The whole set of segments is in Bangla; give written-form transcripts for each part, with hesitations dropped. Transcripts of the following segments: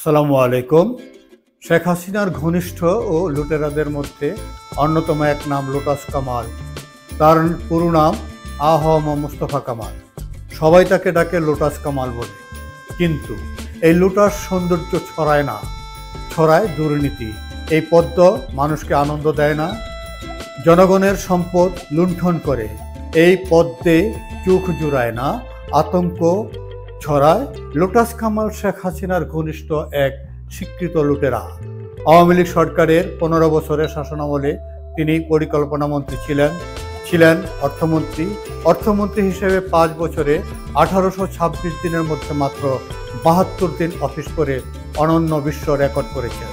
আসসালামু আলাইকুম। শেখ হাসিনার ঘনিষ্ঠ ও লুটেরাদের মধ্যে অন্যতম এক নাম লোটাস কামাল। তার পুরো নাম মোস্তফা কামাল। সবাই তাকে ডাকে লোটাস কামাল বলে। কিন্তু এই লোটাস সৌন্দর্য ছড়ায় না, ছড়ায় দুর্নীতি। এই পদ্ম মানুষকে আনন্দ দেয় না, জনগণের সম্পদ লুণ্ঠন করে। এই পদ্মে চোখ জুড়ায় না, আতঙ্ক ছড়ায়। লোটাস কামাল শেখ হাসিনার ঘনিষ্ঠ এক স্বীকৃত লুটেরা। আওয়ামী লীগ সরকারের 15 বছরের শাসনামলে তিনি পরিকল্পনা মন্ত্রী ছিলেন অর্থমন্ত্রী হিসেবে 5 বছরে 1826 দিনের মধ্যে মাত্র 72 দিন অফিস করে অনন্য বিশ্ব রেকর্ড করেছেন।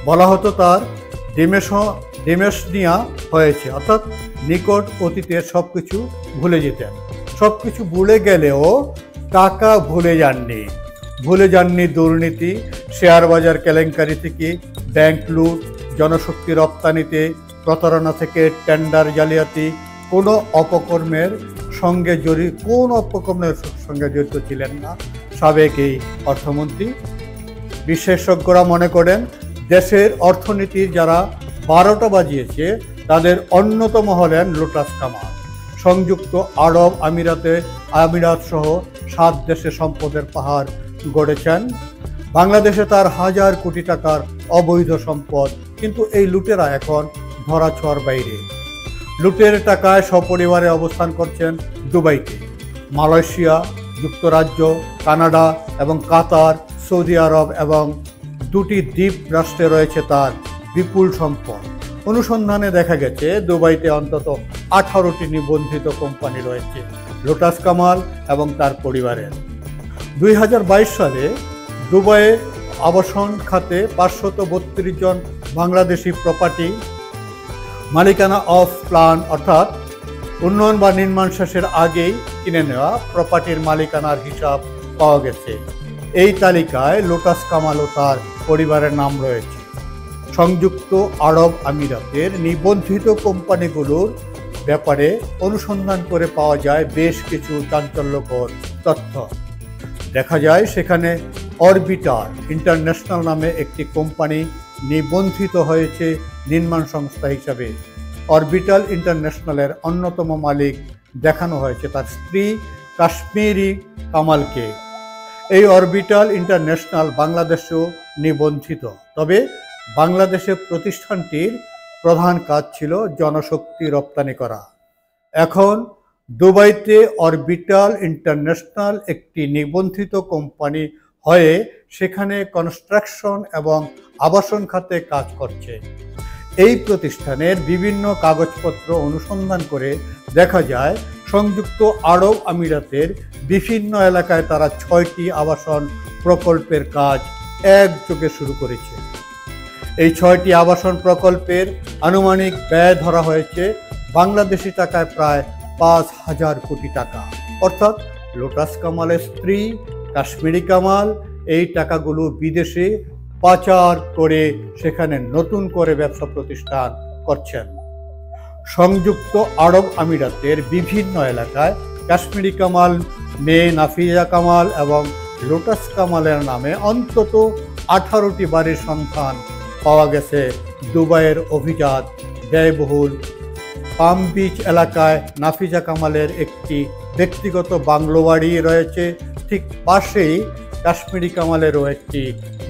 বলা হতো তার ডিমেশনিয়া হয়েছে, অর্থাৎ নিকট অতীতের সবকিছু ভুলে যেতেন। সবকিছু ভুলে গেলেও টাকা ভুলে যাননি দুর্নীতি, শেয়ার বাজার কেলেঙ্কারি থেকে ব্যাংক লুট, জনশক্তি রপ্তানিতে প্রতারণা থেকে টেন্ডার জালিয়াতি, কোনো অপকর্মের সঙ্গে জড়িত ছিলেন না সাবেক এই অর্থমন্ত্রী। বিশেষজ্ঞরা মনে করেন দেশের অর্থনীতির যারা 12টা বাজিয়েছে তাদের অন্যতম হলেন লোটাস কামাল। সংযুক্ত আরব আমিরাত সহ 7 দেশে সম্পদের পাহাড় গড়েছেন। বাংলাদেশে তার 1000 কোটি টাকার অবৈধ সম্পদ, কিন্তু এই লুটেরা এখন ধরাছোঁয়ার বাইরে। লুটের টাকায় সপরিবারে অবস্থান করছেন দুবাইতে। মালয়েশিয়া, যুক্তরাজ্য, কানাডা এবং কাতার, সৌদি আরব এবং 2টি দ্বীপ রাষ্ট্রে রয়েছে তার বিপুল সম্পদ। অনুসন্ধানে দেখা গেছে দুবাইতে অন্তত 18টি নিবন্ধিত কোম্পানি রয়েছে লোটাস কামাল এবং তার পরিবারের। 2022 সালে দুবাইয়ে আবাসন খাতে 532 জন বাংলাদেশি প্রপার্টি মালিকানা অফ প্ল্যান, অর্থাৎ উন্নয়ন বা নির্মাণ শেষের আগেই কিনে নেওয়া প্রপার্টির মালিকানার হিসাব পাওয়া গেছে। এই তালিকায় লোটাস কামাল ও তার পরিবারের নাম রয়েছে। সংযুক্ত আরব আমিরাতের নিবন্ধিত কোম্পানিগুলোর ব্যাপারে অনুসন্ধান করে পাওয়া যায় বেশ কিছু চাঞ্চল্যকর তথ্য। দেখা যায় সেখানে অরবিটাল ইন্টারন্যাশনাল নামে একটি কোম্পানি নিবন্ধিত হয়েছে নির্মাণ সংস্থা হিসাবে। অরবিটাল ইন্টারন্যাশনালের অন্যতম মালিক দেখানো হয়েছে তার স্ত্রী কাশ্মীরি কামালকে। এই অরবিটাল ইন্টারন্যাশনাল বাংলাদেশেও নিবন্ধিত, তবে বাংলাদেশে প্রতিষ্ঠানটির প্রধান কাজ ছিল জনশক্তি রপ্তানি করা। এখন দুবাইতে অরবিটাল ইন্টারন্যাশনাল একটি নিবন্ধিত কোম্পানি হয়ে সেখানে কনস্ট্রাকশন এবং আবাসন খাতে কাজ করছে। এই প্রতিষ্ঠানের বিভিন্ন কাগজপত্র অনুসন্ধান করে দেখা যায় সংযুক্ত আরব আমিরাতের বিভিন্ন এলাকায় তারা 6টি আবাসন প্রকল্পের কাজ একযোগে শুরু করেছে। এই 6টি আবাসন প্রকল্পের আনুমানিক ব্যয় ধরা হয়েছে বাংলাদেশি টাকায় প্রায় 5000 কোটি টাকা। অর্থাৎ লোটাস কামালের স্ত্রী কাশ্মীরি কামাল এই টাকাগুলো বিদেশে পাচার করে সেখানে নতুন করে ব্যবসা প্রতিষ্ঠান করছেন। সংযুক্ত আরব আমিরাতের বিভিন্ন এলাকায় কাশ্মীরি কামাল, মেয়ে নাফিজা কামাল এবং লোটাস কামালের নামে অন্তত 18টি বাড়ির সন্ধান পাওয়া গেছে। দুবাইয়ের অভিজাত ব্যয়বহুল পাম বিচ এলাকায় নাফিজা কামালের একটি ব্যক্তিগত বাংলো বাড়ি রয়েছে, ঠিক পাশেই কাশ্মীরি কামালেরও একটি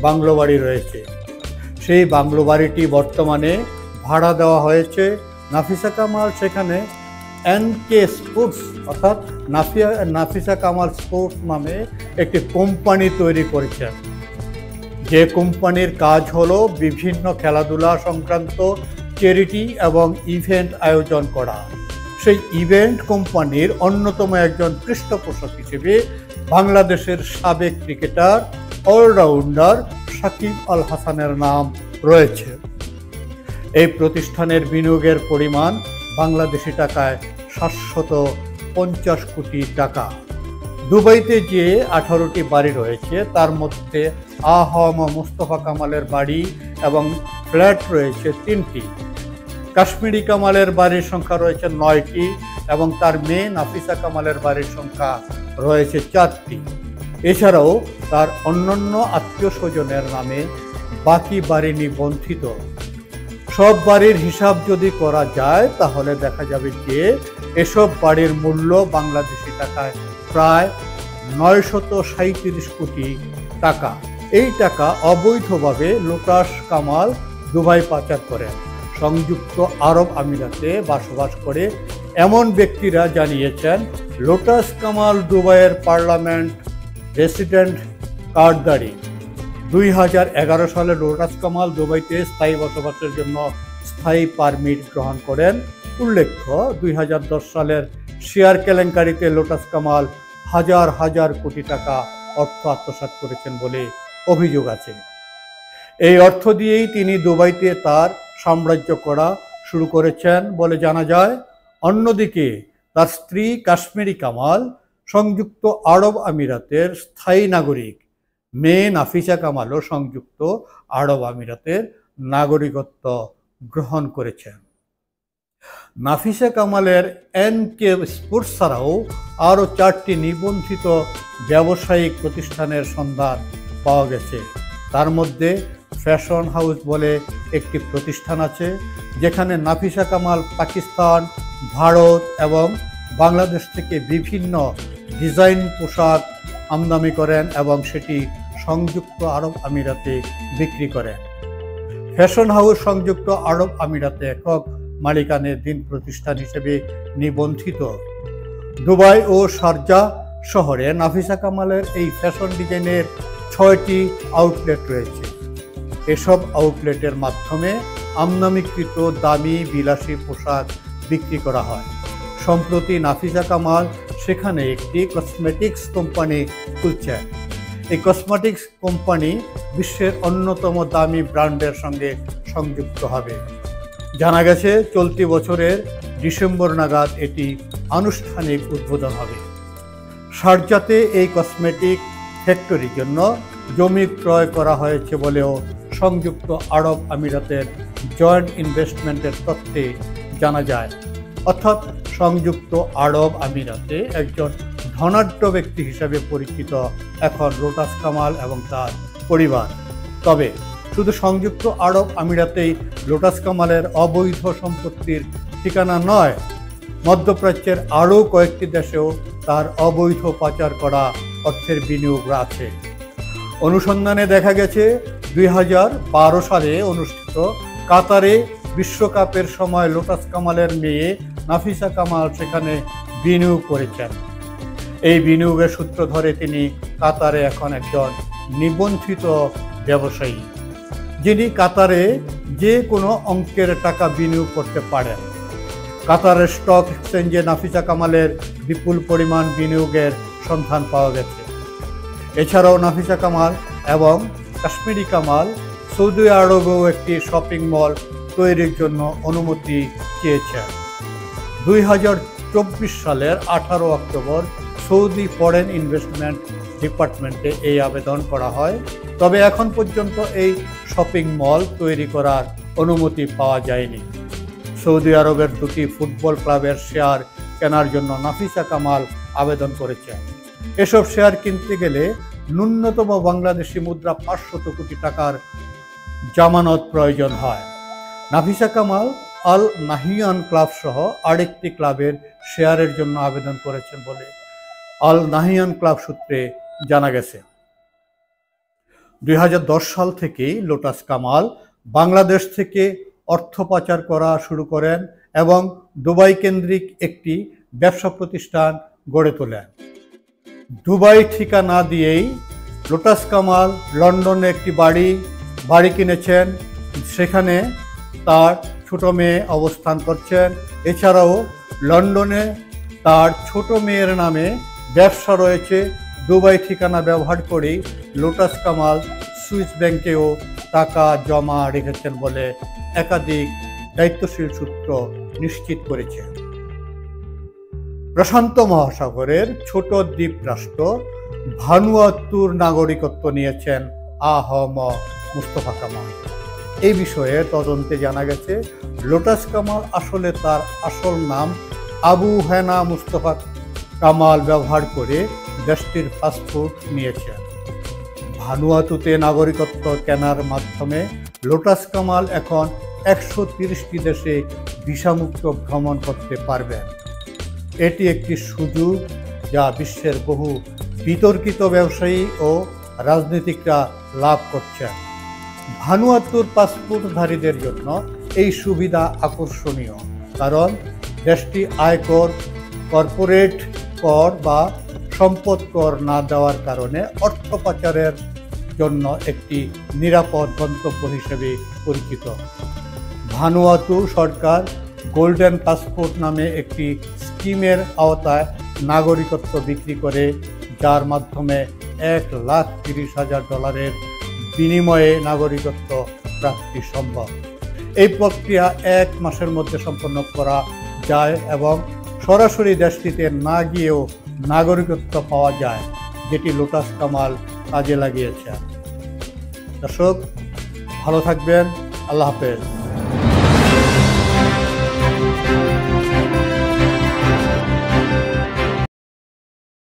বাংলো বাড়ি রয়েছে। সেই বাংলো বাড়িটি বর্তমানে ভাড়া দেওয়া হয়েছে। নাফিসা কামাল সেখানে এনকে স্পোর্টস, অর্থাৎ নাফিসা কামাল স্পোর্টস নামে একটি কোম্পানি তৈরি করেছেন, যে কোম্পানির কাজ হলো বিভিন্ন খেলাধুলা সংক্রান্ত চ্যারিটি এবং ইভেন্ট আয়োজন করা। সেই ইভেন্ট কোম্পানির অন্যতম একজন পৃষ্ঠপোষক হিসেবে বাংলাদেশের সাবেক ক্রিকেটার অলরাউন্ডার সাকিব আল হাসানের নাম রয়েছে। এই প্রতিষ্ঠানের বিনিয়োগের পরিমাণ বাংলাদেশি টাকায় 750 কোটি টাকা। দুবাইতে যে 18টি বাড়ি রয়েছে তার মধ্যে মোস্তফা কামালের বাড়ি এবং ফ্ল্যাট রয়েছে 3টি। কাশ্মীরি কামালের বাড়ির সংখ্যা রয়েছে 9টি এবং তার মেয়ে নাফিসা কামালের বাড়ির সংখ্যা রয়েছে 4টি। এছাড়াও তার অন্যান্য আত্মীয় স্বজনের নামে বাকি বাড়ি নিবন্ধিত। সব বাড়ির হিসাব যদি করা যায় তাহলে দেখা যাবে যে এসব বাড়ির মূল্য বাংলাদেশি টাকায় প্রায় 937 কোটি টাকা। এই টাকা অবৈধভাবে লোটাস কামাল দুবাই পাচার করেন। সংযুক্ত আরব আমিরাতে বসবাস করে এমন ব্যক্তিরা জানিয়েছেন, লোটাস কামাল দুবাইয়ের পার্লামেন্ট রেসিডেন্ট কার্ডধারী। 2011 সালে লোটাস কামাল দুবাইতে স্থায়ী বসবাসের জন্য স্থায়ী পারমিট গ্রহণ করেন। উল্লেখ্য, 2010 সালের শেয়ার কেলেঙ্কারিতে লোটাস কামাল হাজার হাজার কোটি টাকা অর্থ আত্মসাৎ করেছেন বলে অভিযোগ আছে। এই অর্থ দিয়েই তিনি দুবাইতে তার সাম্রাজ্য করা শুরু করেছেন বলে জানা যায়। অন্যদিকে তার স্ত্রী কাশ্মীরি কামাল সংযুক্ত আরব আমিরাতের স্থায়ী নাগরিক। মেয়ে নাফিসা কামালও সংযুক্ত আরব আমিরাতের নাগরিকত্ব গ্রহণ করেছেন। নাফিসা কামালের এনকে স্পোর্টস ছাড়াও আরও 4টি নিবন্ধিত ব্যবসায়িক প্রতিষ্ঠানের সন্ধান পাওয়া গেছে। তার মধ্যে ফ্যাশন হাউস বলে একটি প্রতিষ্ঠান আছে, যেখানে নাফিসা কামাল পাকিস্তান, ভারত এবং বাংলাদেশ থেকে বিভিন্ন ডিজাইন পোশাক আমদানি করেন এবং সেটি সংযুক্ত আরব আমিরাতে বিক্রি করেন। ফ্যাশন হাউস সংযুক্ত আরব আমিরাতে একক মালিকানাধীন প্রতিষ্ঠান হিসেবে নিবন্ধিত। দুবাই ও শারজা শহরে নাফিসা কামালের এই ফ্যাশন ডিজাইনের 6টি আউটলেট রয়েছে। এসব আউটলেটের মাধ্যমে আমদানিকৃত দামি বিলাসী পোশাক বিক্রি করা হয়। সম্প্রতি নাফিসা কামাল সেখানে একটি কসমেটিক্স কোম্পানি খুলছেন। এই কসমেটিক্স কোম্পানি বিশ্বের অন্যতম দামি ব্র্যান্ডের সঙ্গে সংযুক্ত হবে। জানা গেছে চলতি বছরের ডিসেম্বর নাগাদ এটি আনুষ্ঠানিক উদ্বোধন হবে। শারজাতে এই কসমেটিক ফ্যাক্টরির জন্য জমি ক্রয় করা হয়েছে বলেও সংযুক্ত আরব আমিরাতের জয়েন্ট ইনভেস্টমেন্টের তথ্যে জানা যায়। অর্থাৎ সংযুক্ত আরব আমিরাতে একজন ধনাঢ্য ব্যক্তি হিসেবে পরিচিত এখন লোটাস কামাল এবং তার পরিবার। তবে শুধু সংযুক্ত আরব আমিরাতেই লোটাস কামালের অবৈধ সম্পত্তির ঠিকানা নয়, মধ্যপ্রাচ্যের আরও কয়েকটি দেশেও তার অবৈধ পাচার করা অর্থের বিনিয়োগ আছে। অনুসন্ধানে দেখা গেছে 2012 সালে অনুষ্ঠিত কাতারে বিশ্বকাপের সময় লোটাস কামালের মেয়ে নাফিসা কামাল সেখানে বিনিয়োগ করেছেন। এই বিনিয়োগের সূত্র ধরে তিনি কাতারে এখন একজন নিবন্ধিত ব্যবসায়ী, যিনি কাতারে যে কোনো অঙ্কের টাকা বিনিয়োগ করতে পারেন। কাতারের স্টক এক্সচেঞ্জে নাফিসা কামালের বিপুল পরিমাণ বিনিয়োগের সন্ধান পাওয়া গেছে। এছাড়াও নাফিসা কামাল এবং কাশ্মীরি কামাল সৌদি আরবেও একটি শপিং মল তৈরির জন্য অনুমতি চেয়েছেন। 2024 সালের 18 অক্টোবর সৌদি ফরেন ইনভেস্টমেন্ট ডিপার্টমেন্টে এই আবেদন করা হয়। তবে এখন পর্যন্ত এই শপিং মল তৈরি করার অনুমতি পাওয়া যায়নি। সৌদি আরবের 2টি ফুটবল ক্লাবের শেয়ার কেনার জন্য নাফিসা কামাল আবেদন করেছেন। এসব শেয়ার কিনতে গেলে ন্যূনতম বাংলাদেশি মুদ্রা 500 কোটি টাকার জামানত প্রয়োজন হয়। নাফিসা কামাল আল নাহিয়ান ক্লাব সহ আরেকটি ক্লাবের শেয়ারের জন্য আবেদন করেছেন বলে আল নাহিয়ান ক্লাব সূত্রে জানা গেছে। 2010 সাল থেকেই লোটাস কামাল বাংলাদেশ থেকে অর্থ পাচার করা শুরু করেন এবং দুবাই কেন্দ্রিক একটি ব্যবসা প্রতিষ্ঠান গড়ে তোলেন। দুবাই ঠিকানা দিয়েই লোটাস কামাল লন্ডনে একটি বাড়ি কিনেছেন, সেখানে তার ছোট মেয়ে অবস্থান করছেন। এছাড়াও লন্ডনে তার ছোট মেয়ের নামে ব্যবসা রয়েছে। দুবাই ঠিকানা ব্যবহার করেই লোটাস কামাল সুইস ব্যাংকেও টাকা জমা রেখেছেন বলে একাধিক দায়িত্বশীল সূত্র নিশ্চিত করেছে। প্রশান্ত মহাসাগরের ছোট দ্বীপ রাষ্ট্র ভানুয়াতুর নাগরিকত্ব নিয়েছেন আহম মুস্তফা কামাল। এই বিষয়ে তদন্তে জানা গেছে লোটাস কামাল আসলে তার আসল নাম আবু হেনা মুস্তফা কামাল ব্যবহার করে দেশটির পাসপোর্ট নিয়েছেন। ভানুয়াতুতে নাগরিকত্ব কেনার মাধ্যমে লোটাস কামাল এখন 130টি দেশে ভিসামুক্ত ভ্রমণ করতে পারবেন। এটি একটি সুযোগ যা বিশ্বের বহু বিতর্কিত ব্যবসায়ী ও রাজনীতিকরা লাভ করছেন। ভানুয়াতুর পাসপোর্টধারীদের জন্য এই সুবিধা আকর্ষণীয়, কারণ দেশটি আয়কর, কর্পোরেট কর বা সম্পদ কর না দেওয়ার কারণে অর্থ পাচারের জন্য একটি নিরাপদ গন্তব্য হিসেবে পরিচিত। ভানুয়াতু সরকার গোল্ডেন পাসপোর্ট নামে একটি স্কিমের আওতায় নাগরিকত্ব বিক্রি করে, যার মাধ্যমে $1,30,000 বিনিময়ে নাগরিকত্ব প্রাপ্তি সম্ভব। এই প্রক্রিয়া 1 মাসের মধ্যে সম্পন্ন করা যায় এবং সরাসরি দেশটিতে না গিয়েও নাগরিকত্ব পাওয়া যায়, যেটি লোটাস কামাল কাজে লাগিয়েছেন। দর্শক, ভালো থাকবেন। আল্লাহ হাফেজ।